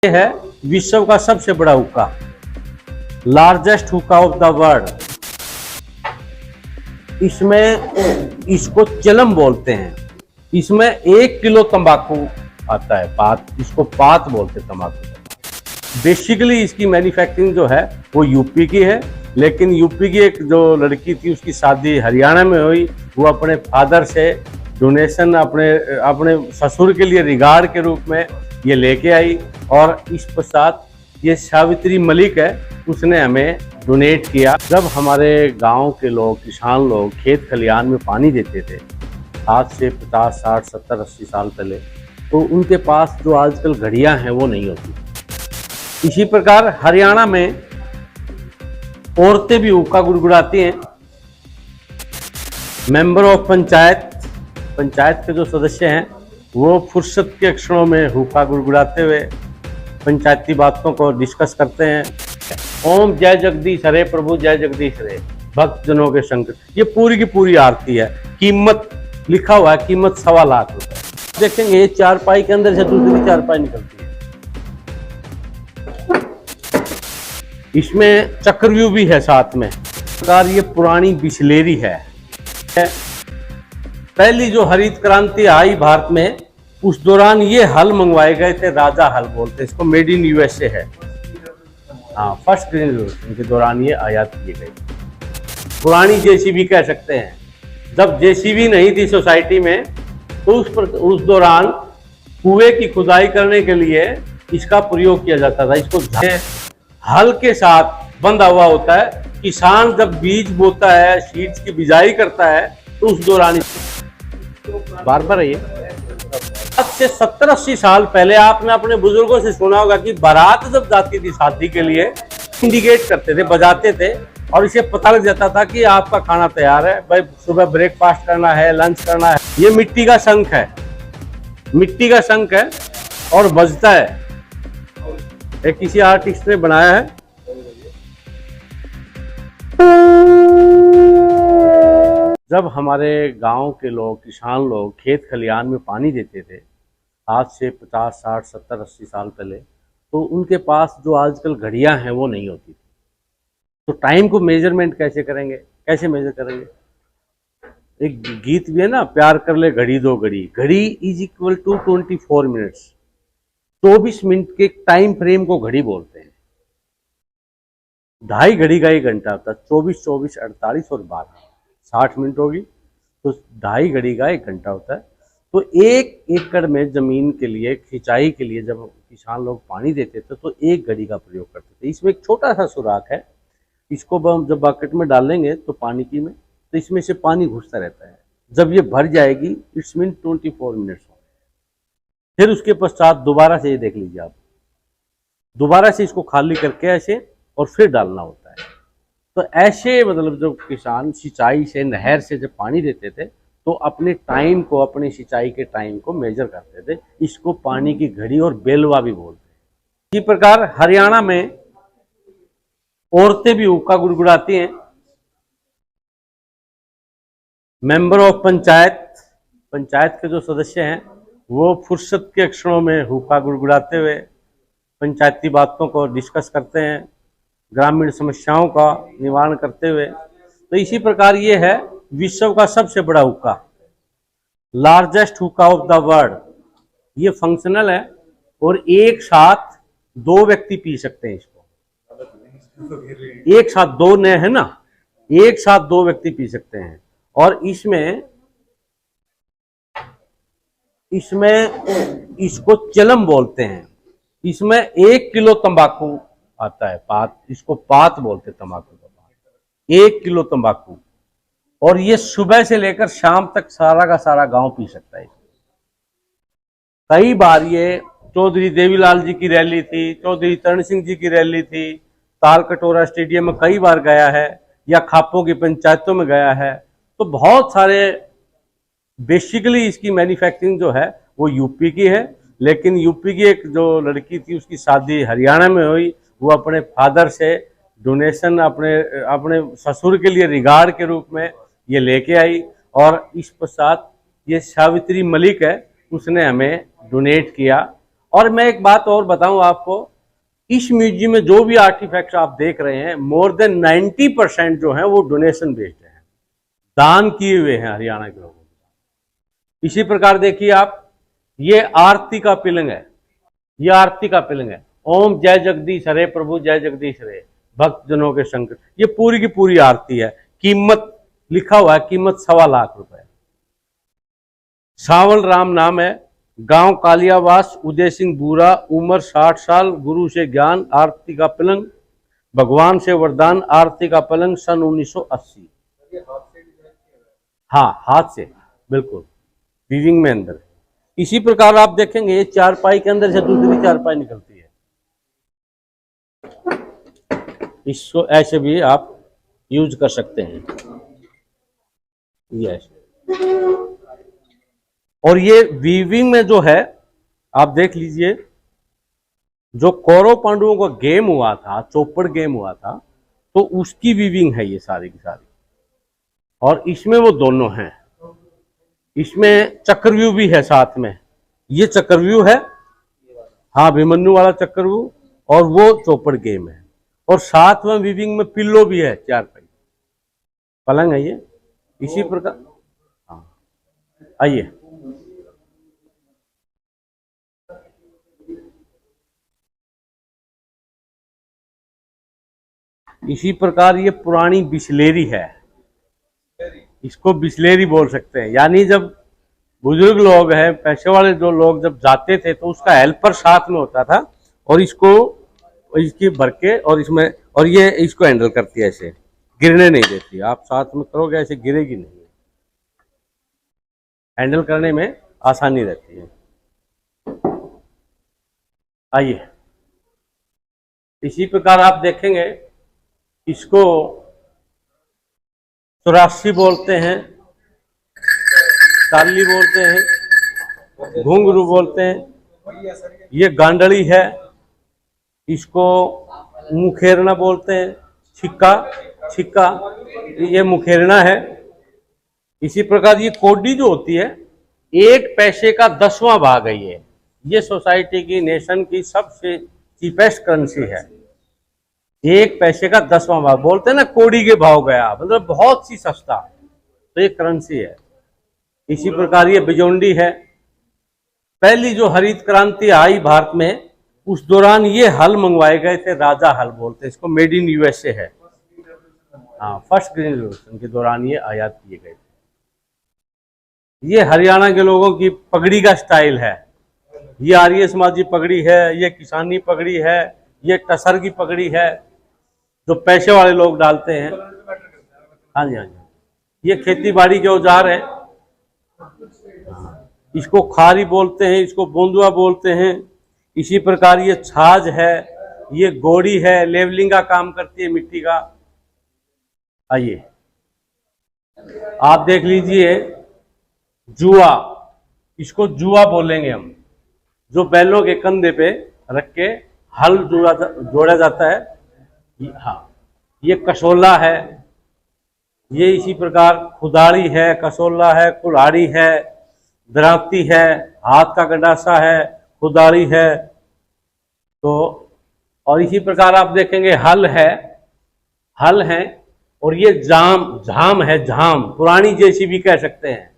ये है विश्व का सबसे बड़ा हुक्का, लार्जेस्ट हुक्का ऑफ द वर्ल्ड। इसमें इसको चिलम बोलते हैं। इसमें 1 किलो तंबाकू आता है, पात, इसको पात बोलते हैं तंबाकू। बेसिकली इसकी मैन्युफैक्चरिंग जो है वो यूपी की है, लेकिन यूपी की एक जो लड़की थी उसकी शादी हरियाणा में हुई। वो अपने फादर से डोनेशन अपने ससुर के लिए रिगार्ड के रूप में ये लेके आई, और इस पश्चात ये सावित्री मलिक है, उसने हमें डोनेट किया। जब हमारे गांव के लोग, किसान लोग खेत खलिहान में पानी देते थे आज से 50, 60, 70, 80 साल पहले, तो उनके पास जो आजकल घड़ियां हैं वो नहीं होती। इसी प्रकार हरियाणा में औरतें भी हुक्का गुड़गुड़ाती हैं। मेंबर ऑफ पंचायत के जो सदस्य हैं वो फुर्सत के क्षणों में हुक्का गुड़गुड़ाते हुए पंचायती बातों को डिस्कस करते हैं। ओम जय जगदीश हरे, प्रभु जय जगदीश हरे, भक्त जनों के संकट। ये पूरी की पूरी आरती है। कीमत लिखा हुआ है, कीमत 1.25 लाख रुपए। देखेंगे ये चारपाई के अंदर से दूसरी चारपाई निकलती है। इसमें चक्रव्यूह भी है साथ में। प्रकार ये पुरानी बिस्लेरी है। पहली जो हरित क्रांति आई भारत में, उस दौरान ये हल मंगवाए गए थे, राजा हल बोलते हैं इसको, मेड इन यूएसए है। हाँ, फर्स्ट ग्रीन रिवॉल्यूशन के दौरान ये आयात किए गए। पुरानी जेसीबी कह सकते हैं। जब जेसीबी नहीं थी सोसाइटी में, तो उस दौरान कुएं की खुदाई करने के लिए इसका प्रयोग किया जाता था। इसको हल के साथ बंधा हुआ होता है। किसान जब बीज बोता है, सीड्स की बिजाई करता है, तो उस दौरान बार ये आज से 70-80 साल पहले आपने अपने बुजुर्गों से सुना होगा कि बारात जब जाती थी शादी के लिए, इंडिकेट करते थे, बजाते थे, और इसे पता लग जाता था कि आपका खाना तैयार है, भाई सुबह ब्रेकफास्ट करना है, लंच करना है। ये मिट्टी का शंख है, मिट्टी का शंख है और बजता है। एक किसी आर्टिस्ट ने बनाया है। जब हमारे गांव के लोग, किसान लोग खेत खलिहान में पानी देते थे आज से 50, 60, 70, 80 साल पहले, तो उनके पास जो आजकल घड़ियां हैं वो नहीं होती थी। तो टाइम को मेजरमेंट कैसे करेंगे, कैसे मेजर करेंगे? एक गीत भी है ना, प्यार कर ले घड़ी दो घड़ी। घड़ी is equal to 24 minutes. 24 minute के टाइम फ्रेम को घड़ी बोलते हैं। 2.5 घड़ी का 1 घंटा होता है। 24, 24, 48 और 12, 60 मिनट होगी, तो 2.5 घड़ी का 1 घंटा होता है। तो 1 एकड़ में जमीन के लिए, सिंचाई के लिए जब किसान लोग पानी देते थे तो 1 घड़ी का प्रयोग करते थे। इसमें एक छोटा सा सुराख है, इसको हम जब बकेट में डालेंगे तो पानी की में, तो इसमें से पानी घुसता रहता है। जब ये भर जाएगी, इट्स मीन 24 मिनट्स हो। फिर उसके पश्चात दोबारा से ये देख लीजिए आप, दोबारा से इसको खाली करके ऐसे और फिर डालना होता है। तो ऐसे मतलब जब किसान सिंचाई से, नहर से जब पानी देते थे, तो अपने टाइम को, अपने सिंचाई के टाइम को मेजर करते थे। इसको पानी की घड़ी और बेलवा भी बोलते हैं। इसी प्रकार हरियाणा में औरतें भी हुक्का गुड़गुड़ाती हैं। मेंबर ऑफ पंचायत के जो सदस्य हैं वो फुर्सत के क्षणों में हुक्का गुड़गुड़ाते हुए पंचायती बातों को डिस्कस करते हैं, ग्रामीण समस्याओं का निवारण करते हुए। तो इसी प्रकार ये है विश्व का सबसे बड़ा हुक्का, लार्जेस्ट हुक्का ऑफ द वर्ल्ड। ये फंक्शनल है और एक साथ 2 व्यक्ति पी सकते हैं इसको। एक साथ 2 ने है ना, एक साथ 2 व्यक्ति पी सकते हैं। और इसमें इसको चिलम बोलते हैं। इसमें 1 किलो तंबाकू आता है, पात, इसको पात बोलते तंबाकू का पात। 1 किलो तंबाकू, और ये सुबह से लेकर शाम तक सारा का सारा गांव पी सकता है। कई बार ये चौधरी देवीलाल जी की रैली थी, चौधरी तरण सिंह जी की रैली थी, ताल कटोरा स्टेडियम में कई बार गया है, या खापों की पंचायतों में गया है। तो बहुत सारे, बेसिकली इसकी मैन्युफैक्चरिंग जो है वो यूपी की है, लेकिन यूपी की एक जो लड़की थी उसकी शादी हरियाणा में हुई। वो अपने फादर से डोनेशन अपने ससुर के लिए रिगार्ड के रूप में ये लेके आई, और इस पश्चात ये सावित्री मलिक है, उसने हमें डोनेट किया। और मैं एक बात और बताऊं आपको, इस म्यूजियम में जो भी आर्टिफैक्ट्स आप देख रहे हैं, मोर देन 90% जो है वो डोनेशन बेस्ड है, दान किए हुए हैं हरियाणा के लोगों को। इसी प्रकार देखिए आप, ये आरती का पिलंग है, ये आरती का पिलंग है। ओम जय जगदीश हरे प्रभु जय जगदीश हरे, भक्त जनों के शंकर। ये पूरी की पूरी आरती है। कीमत लिखा हुआ है, कीमत 1.25 रुपए। सावल राम नाम है, गांव कालियावास, उदय सिंह बूरा, उम्र 60 साल, गुरु से ज्ञान, आरती का पलंग, भगवान से वरदान, आरती का पलंग, सन 1980। हाँ, हाथ से, बिल्कुल वीविंग में अंदर। इसी प्रकार आप देखेंगे, ये चारपाई के अंदर से दूसरी चारपाई निकलती है। इसको ऐसे भी आप यूज कर सकते हैं, ये ऐसे। और ये वीविंग में जो है, आप देख लीजिए, जो कौरव पांडवों का गेम हुआ था, चौपड़ गेम हुआ था, तो उसकी वीविंग है ये सारी की सारी। और इसमें वो दोनों हैं, इसमें चक्रव्यूह भी है साथ में। ये चक्रव्यूह है, हाँ, अभिमन्यु वाला चक्रव्यूह, और वो चौपड़ गेम है। और साथ में वीविंग में पिल्लो भी है, चारपाई पलंग है ये। इसी प्रकार, हाँ, आइए। इसी प्रकार ये पुरानी बिस्लेरी है, इसको बिस्लेरी बोल सकते हैं। यानी जब बुजुर्ग लोग हैं, पैसे वाले जो लोग जब जाते थे, तो उसका हेल्पर साथ में होता था, और इसको, इसकी भर के, और इसमें, और ये इसको हैंडल करती है, ऐसे गिरने नहीं देती। आप साथ में करोगे ऐसे गिरेगी नहीं, हैंडल करने में आसानी रहती है। आइए, इसी प्रकार आप देखेंगे, इसको चौरासी बोलते हैं, ताली बोलते हैं, घुंघरू बोलते हैं। ये गांडड़ी है, इसको मुखेरना बोलते हैं, छिक्का, छिक्का, ये मुखेरना है। इसी प्रकार ये कोडी जो होती है, 1 पैसे का 10वां भाग है ये सोसाइटी की, नेशन की सबसे चीपेस्ट करेंसी है। 1 पैसे का 10वां भाग, बोलते हैं ना कोड़ी के भाव गया, मतलब बहुत सी सस्ता, तो ये करेंसी है। इसी प्रकार ये बिजोंडी है। पहली जो हरित क्रांति आई भारत में, उस दौरान ये हल मंगवाए गए थे, राजा हल बोलते हैं इसको, मेड इन यूएसए है। हाँ, फर्स्ट ग्रीन रिवॉल्यूशन के दौरान ये आयात किए गए थे। ये हरियाणा के लोगों की पगड़ी का स्टाइल है। ये आर्य समाजी पगड़ी है, ये किसानी पगड़ी है, ये टसर की पगड़ी है, जो पैसे वाले लोग डालते हैं। हाँ जी, हाँ जी, ये खेती बाड़ी के औजार हैं। इसको खारी बोलते हैं, इसको बोंदुआ बोलते हैं। इसी प्रकार ये छाछ है, ये गोड़ी है, लेवलिंग का काम करती है मिट्टी का। आइए, आप देख लीजिए, जुआ, इसको जुआ बोलेंगे हम, जो बैलों के कंधे पे रख के हल जोड़ा जाता है। हाँ, ये कसोला है, ये इसी प्रकार खुदाड़ी है, कसोला है, कुल्हाड़ी है, दराती है, हाथ का गंडासा है, खुदाड़ी है। तो और इसी प्रकार आप देखेंगे हल है, हल है, और ये झाम है, झाम, पुरानी जेसीबी कह सकते हैं।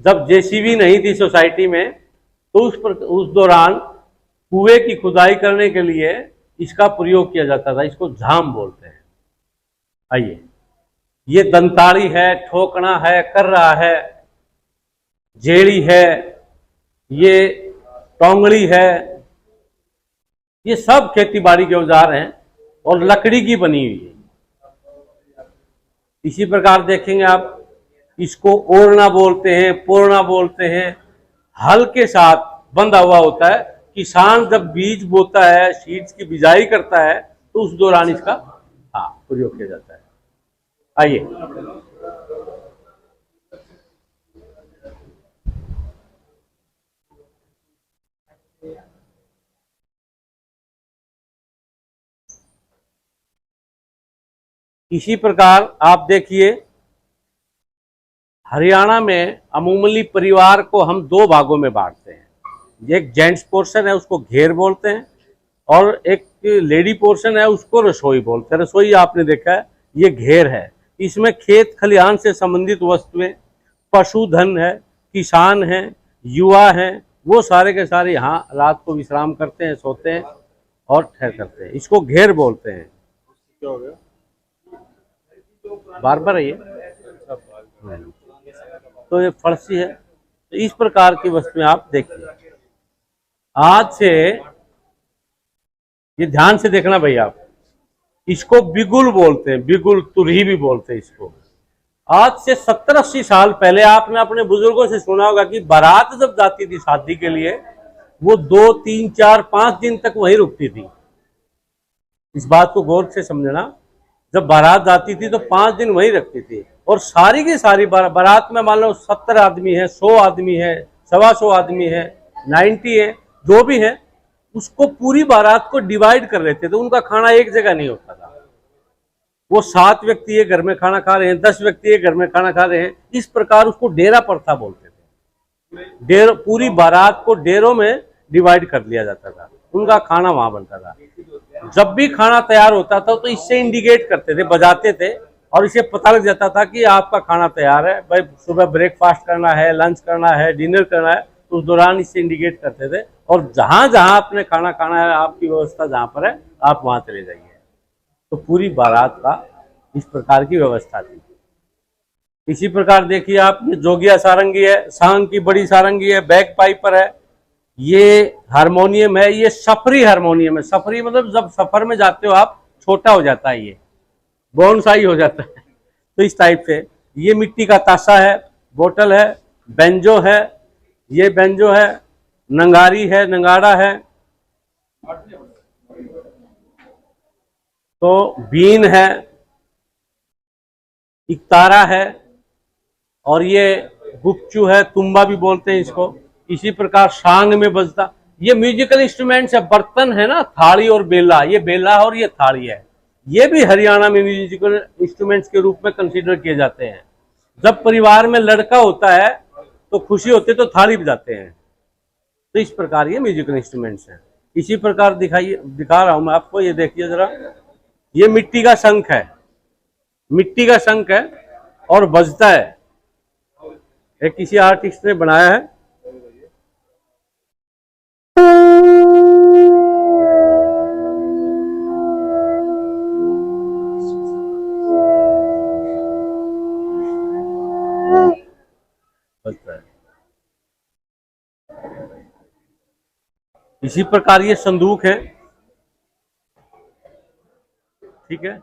जब जेसीबी नहीं थी सोसाइटी में, तो उस दौरान कुएं की खुदाई करने के लिए इसका प्रयोग किया जाता था, इसको झाम बोलते हैं। आइए, ये दंताड़ी है, ठोकना है, कर्रा है, जेड़ी है, ये टोंगड़ी है। ये सब खेती बाड़ी के औजार हैं और लकड़ी की बनी हुई है। इसी प्रकार देखेंगे आप, इसको ओरना बोलते हैं, पोरना बोलते हैं। हल के साथ बंधा हुआ होता है। किसान जब बीज बोता है, सीड्स की बिजाई करता है, तो उस दौरान इसका प्रयोग किया जाता है। आइए, इसी प्रकार आप देखिए, हरियाणा में अमूमली परिवार को हम 2 भागों में बांटते हैं। ये एक जेंट्स पोर्शन है उसको घेर बोलते हैं, और एक लेडी पोर्शन है उसको रसोई बोलते हैं। रसोई आपने देखा है, ये घेर है। इसमें खेत खलिहान से संबंधित वस्तुएं, पशुधन है, किसान हैं, युवा हैं, वो सारे के सारे यहाँ रात को विश्राम करते हैं, सोते हैं और ठहर करते हैं। इसको घेर बोलते हैं। क्या हो गया? बार है ये। तो ये फर्शी है। तो इस प्रकार की वस्तुएं आप देखिए। आज से ये ध्यान से देखना भाई आप, इसको बिगुल बोलते हैं, बिगुल तुरही भी बोलते हैं इसको। आज से 70-80 साल पहले आपने अपने बुजुर्गों से सुना होगा कि बारात जब जाती थी शादी के लिए, वो 2, 3, 4, 5 दिन तक वहीं रुकती थी। इस बात को गौर से समझना, जब बारात जाती थी तो 5 दिन वहीं रखती थी, और सारी की सारी बारात में मान लो 70 आदमी है, 100 आदमी है, 125 आदमी है, 90 है, जो भी है, उसको पूरी बारात को डिवाइड कर लेते थे। उनका खाना एक जगह नहीं होता था। वो 7 व्यक्ति एक घर में खाना खा रहे हैं, 10 व्यक्ति एक घर में खाना खा रहे हैं। इस प्रकार उसको डेरा प्रथा बोलते थे। डेरो, पूरी बारात को डेरों में डिवाइड कर दिया जाता था, उनका खाना वहां बनता था। जब भी खाना तैयार होता था तो इससे इंडिकेट करते थे, बजाते थे, और इसे पता लग जाता था कि आपका खाना तैयार है भाई। सुबह ब्रेकफास्ट करना है, लंच करना है, डिनर करना है, तो उस दौरान इससे इंडिकेट करते थे। और जहां जहां आपने खाना खाना है, आपकी व्यवस्था जहां पर है, आप वहां चले जाइए। तो पूरी बारात का इस प्रकार की व्यवस्था थी। इसी प्रकार देखिए आप, ये जोगिया सारंगी है, सांग की बड़ी सारंगी है, बैक पाइपर है, ये हारमोनियम है, ये सफरी हारमोनियम है। सफरी मतलब जब सफर में जाते हो आप, छोटा हो जाता है, ये बोनसाई हो जाता है। तो इस टाइप से ये मिट्टी का ताशा है, बोतल है, बेंजो है, ये बेंजो है, नंगारी है, नंगाड़ा है, तो बीन है, इकतारा है, और ये गुपचू है, तुम्बा भी बोलते हैं इसको। इसी प्रकार शांग में बजता, ये म्यूजिकल इंस्ट्रूमेंट्स है। बर्तन है ना, थाली और बेला, ये बेला और ये थाली है, ये भी हरियाणा में म्यूजिकल इंस्ट्रूमेंट्स के रूप में कंसीडर किए जाते हैं। जब परिवार में लड़का होता है तो खुशी होती है तो थाली बजाते हैं। तो इस प्रकार ये म्यूजिकल इंस्ट्रूमेंट्स हैं। इसी प्रकार दिखा रहा हूं मैं आपको, ये देखिए जरा, ये मिट्टी का शंख है, मिट्टी का शंख है और बजता है। एक किसी आर्टिस्ट ने बनाया है। बजता है। इसी प्रकार ये संदूक है, ठीक है।